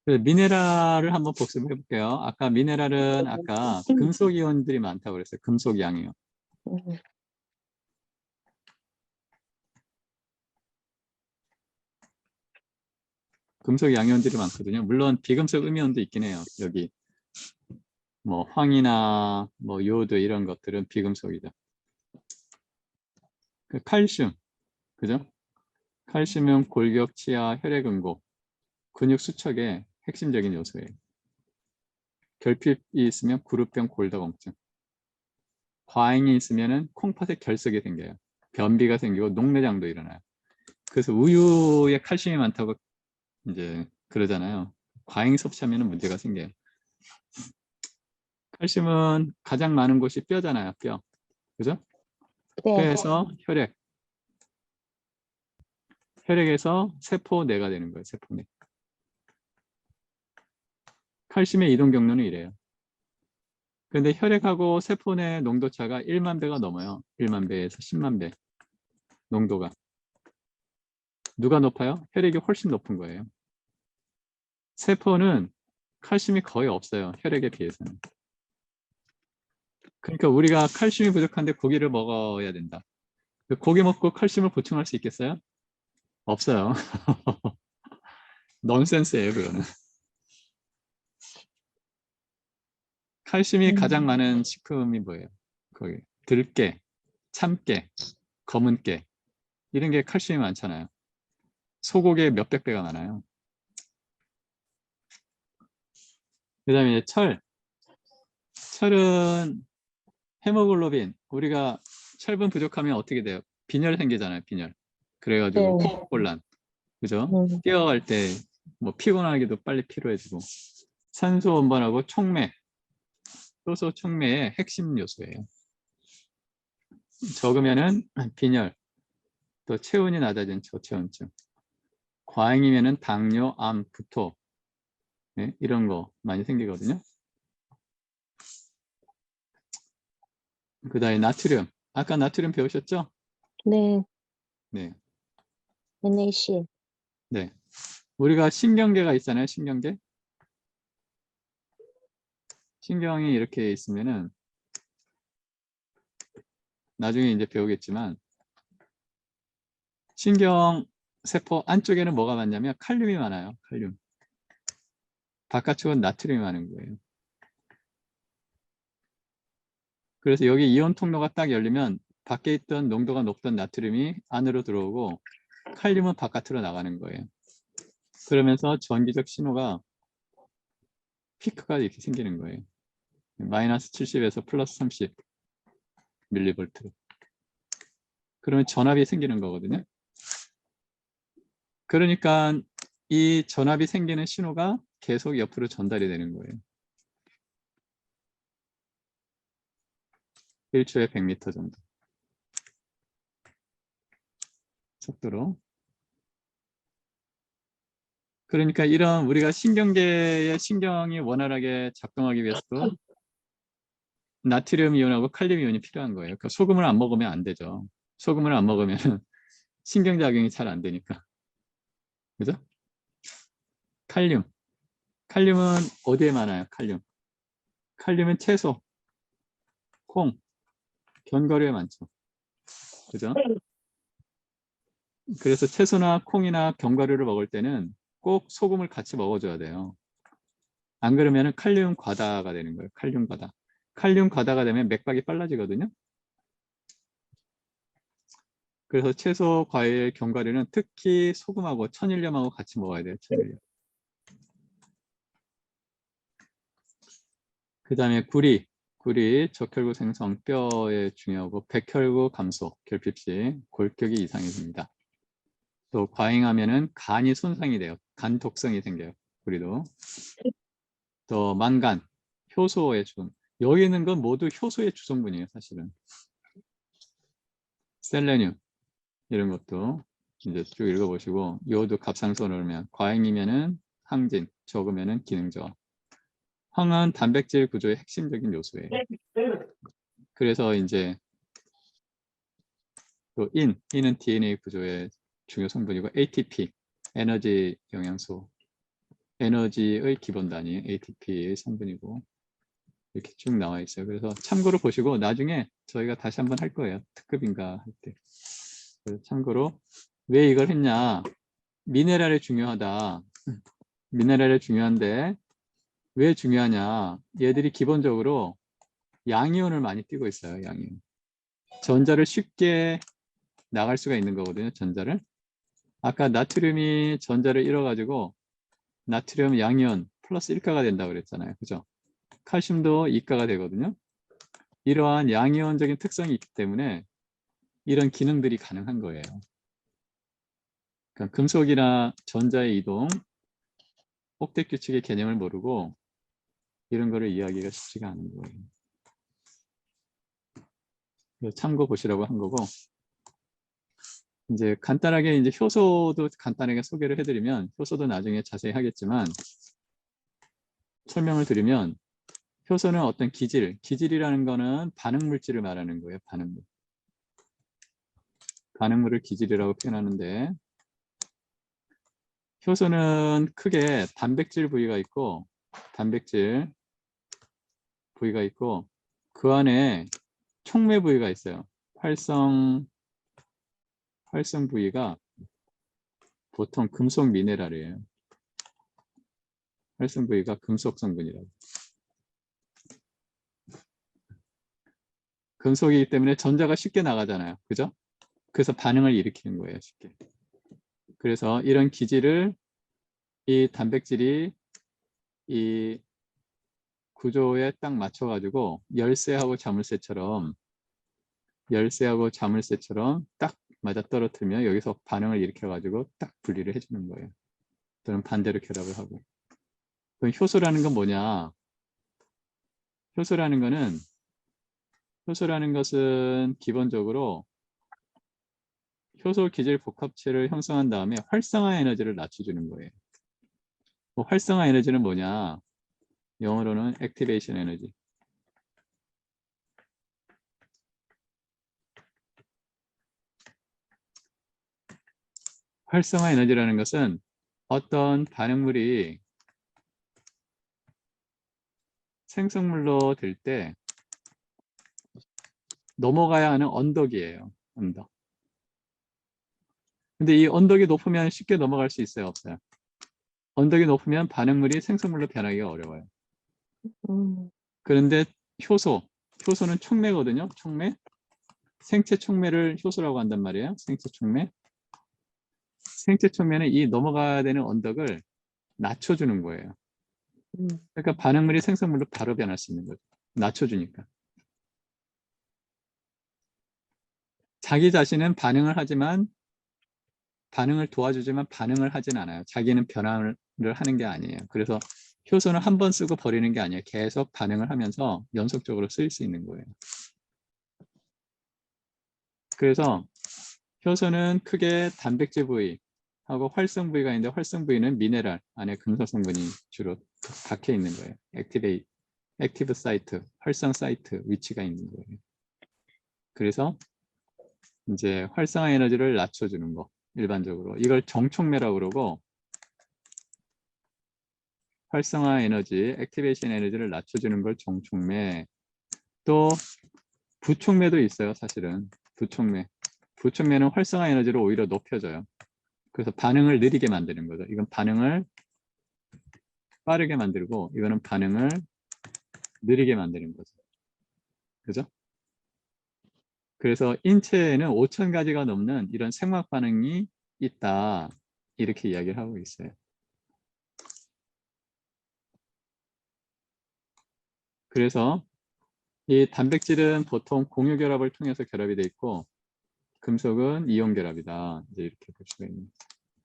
미네랄을 한번 복습해 볼게요. 아까 미네랄은 아까 금속 이온들이 많다고 그랬어요. 금속 양이요. 금속 양이온들이 많거든요. 물론 비금속 음이온도 있긴 해요. 여기 뭐 황이나 뭐 요오드 이런 것들은 비금속이죠. 칼슘, 그죠? 칼슘은 골격, 치아, 혈액 응고, 근육 수척의 핵심적인 요소예요. 결핍이 있으면 구루병, 골다공증. 과잉이 있으면은 콩팥에 결석이 생겨요. 변비가 생기고 녹내장도 일어나요. 그래서 우유에 칼슘이 많다고 이제 그러잖아요. 과잉 섭취하면 문제가 생겨요. 칼슘은 가장 많은 곳이 뼈잖아요. 뼈. 그죠? 네. 뼈에서 혈액. 혈액에서 세포내가 되는 거예요. 세포내. 칼슘의 이동 경로는 이래요. 그런데 혈액하고 세포내 농도차가 1만 배가 넘어요. 1만 배에서 10만 배 농도가. 누가 높아요? 혈액이 훨씬 높은 거예요. 세포는 칼슘이 거의 없어요. 혈액에 비해서는. 그러니까 우리가 칼슘이 부족한데 고기를 먹어야 된다. 고기 먹고 칼슘을 보충할 수 있겠어요? 없어요. 넌센스예요, 그거는. 칼슘이 가장 많은 식품이 뭐예요? 거기 들깨, 참깨, 검은깨 이런 게 칼슘이 많잖아요. 소고기에 몇백 배가 많아요. 그 다음에 철. 철은 헤모글로빈. 우리가 철분 부족하면 어떻게 돼요? 빈혈 생기잖아요, 빈혈. 그래가지고 네. 호흡곤란. 그죠? 뛰어갈 때 뭐 피곤하기도 빨리 피로해지고. 산소 원반하고 촉매. 효소 촉매의 핵심 요소예요. 적으면은 빈혈, 또 체온이 낮아진 저체온증. 과잉이면은 당뇨, 암, 구토. 네? 이런 거 많이 생기거든요. 그 다음에 나트륨. 아까 나트륨 배우셨죠? 네. 네. NaC. 네. 우리가 신경계가 있잖아요. 신경계. 신경이 이렇게 있으면은 나중에 이제 배우겠지만 신경 세포 안쪽에는 뭐가 많냐면 칼륨이 많아요. 칼륨. 바깥쪽은 나트륨이 많은 거예요. 그래서 여기 이온 통로가 딱 열리면 밖에 있던 농도가 높던 나트륨이 안으로 들어오고 칼륨은 바깥으로 나가는 거예요. 그러면서 전기적 신호가 피크가 이렇게 생기는 거예요. 마이너스 70에서 플러스 30 밀리볼트. 그러면 전압이 생기는 거거든요. 그러니까 이 전압이 생기는 신호가 계속 옆으로 전달이 되는 거예요. 1초에 100m 정도 속도로. 그러니까 이런 우리가 신경계의 신경이 원활하게 작동하기 위해서도 나트륨 이온하고 칼륨 이온이 필요한 거예요. 그러니까 소금을 안 먹으면 안 되죠. 소금을 안 먹으면 신경작용이 잘 안 되니까. 그죠? 칼륨. 칼륨은 어디에 많아요? 칼륨. 칼륨은 채소, 콩, 견과류에 많죠. 그죠? 그래서 채소나 콩이나 견과류를 먹을 때는 꼭 소금을 같이 먹어줘야 돼요. 안 그러면 칼륨 과다가 되는 거예요. 칼륨 과다. 칼륨 과다가 되면 맥박이 빨라지거든요. 그래서 채소, 과일, 견과류는 특히 소금하고 천일염하고 같이 먹어야 돼요. 천일염. 그 다음에 구리. 구리, 적혈구 생성, 뼈에 중요하고 백혈구 감소, 결핍 시 골격이 이상해집니다. 또 과잉하면은 간이 손상이 돼요. 간 독성이 생겨요. 구리도. 또 망간, 효소의 주성. 여기 있는 건 모두 효소의 주성분이에요. 사실은. 셀레늄 이런 것도 이제 쭉 읽어보시고 요오드 갑상선 오르면 과잉이면은 항진, 적으면은 기능 저하. 황은 단백질 구조의 핵심적인 요소예요. 그래서 이제 또 인은 DNA 구조의 중요 성분이고 ATP, 에너지 영양소. 에너지의 기본 단위 ATP의 성분이고 이렇게 쭉 나와 있어요. 그래서 참고로 보시고 나중에 저희가 다시 한번 할 거예요. 특급인가 할 때. 그래서 참고로 왜 이걸 했냐. 미네랄이 중요하다. 미네랄이 중요한데 왜 중요하냐. 얘들이 기본적으로 양이온을 많이 띠고 있어요. 양이온. 전자를 쉽게 나갈 수가 있는 거거든요. 전자를. 아까 나트륨이 전자를 잃어가지고 나트륨 양이온 플러스 1가가 된다고 그랬잖아요. 그죠? 칼슘도 2가가 되거든요. 이러한 양이온적인 특성이 있기 때문에 이런 기능들이 가능한 거예요. 그러니까 금속이나 전자의 이동, 옥텟 규칙의 개념을 모르고 이런 거를 이해하기가 쉽지가 않은 거예요. 그래서 참고 보시라고 한 거고, 이제 간단하게 이제 효소도 간단하게 소개를 해드리면, 효소도 나중에 자세히 하겠지만 설명을 드리면, 효소는 어떤 기질, 기질이라는 거는 반응 물질을 말하는 거예요. 반응물. 반응물을 기질이라고 표현하는데, 효소는 크게 단백질 부위가 있고, 단백질 부위가 있고, 그 안에 촉매 부위가 있어요. 활성 부위가 보통 금속 미네랄이에요. 활성 부위가 금속 성분이라고. 금속이기 때문에 전자가 쉽게 나가잖아요. 그죠? 그래서 반응을 일으키는 거예요. 쉽게. 그래서 이런 기질을 이 단백질이 이 구조에 딱 맞춰가지고 열쇠하고 자물쇠처럼 딱 맞아 떨어뜨리면 여기서 반응을 일으켜가지고 딱 분리를 해주는 거예요. 또는 반대로 결합을 하고. 그럼 효소라는 건 뭐냐? 효소라는 것은 기본적으로 효소 기질 복합체를 형성한 다음에 활성화 에너지를 낮춰주는 거예요. 활성화 에너지는 뭐냐? 영어로는 액티베이션 에너지. 활성화 에너지라는 것은 어떤 반응물이 생성물로 될 때 넘어가야 하는 언덕이에요. 언덕. 근데 이 언덕이 높으면 쉽게 넘어갈 수 있어요? 없어요? 언덕이 높으면 반응물이 생성물로 변하기가 어려워요. 그런데 효소는 촉매거든요. 촉매. 생체 촉매를 효소라고 한단 말이에요. 생체 촉매. 생체 촉매는 이 넘어가야 되는 언덕을 낮춰주는 거예요. 그러니까 반응물이 생성물로 바로 변할 수 있는 거죠. 낮춰주니까. 자기 자신은 반응을 도와주지만 반응을 하진 않아요. 자기는 변화를 하는 게 아니에요. 그래서 효소는 한 번 쓰고 버리는 게 아니에요. 계속 반응을 하면서 연속적으로 쓰일 수 있는 거예요. 그래서 효소는 크게 단백질 부위하고 활성 부위가 있는데 활성 부위는 미네랄 안에 금속 성분이 주로 박혀 있는 거예요. 액티브 사이트, 활성 사이트 위치가 있는 거예요. 그래서 이제 활성화 에너지를 낮춰주는 거 일반적으로 이걸 정촉매라고 그러고 활성화 에너지, 액티베이션 에너지를 낮춰주는 걸 정촉매. 또 부촉매도 있어요. 사실은 부촉매는 활성화 에너지를 오히려 높여줘요. 그래서 반응을 느리게 만드는 거죠. 이건 반응을 빠르게 만들고 이거는 반응을 느리게 만드는 거죠. 그죠? 그래서 인체에는 5,000가지가 넘는 이런 생막 반응이 있다. 이렇게 이야기를 하고 있어요. 그래서 이 단백질은 보통 공유 결합을 통해서 결합이 돼 있고 금속은 이온 결합이다. 이제 이렇게 볼 수가 있는.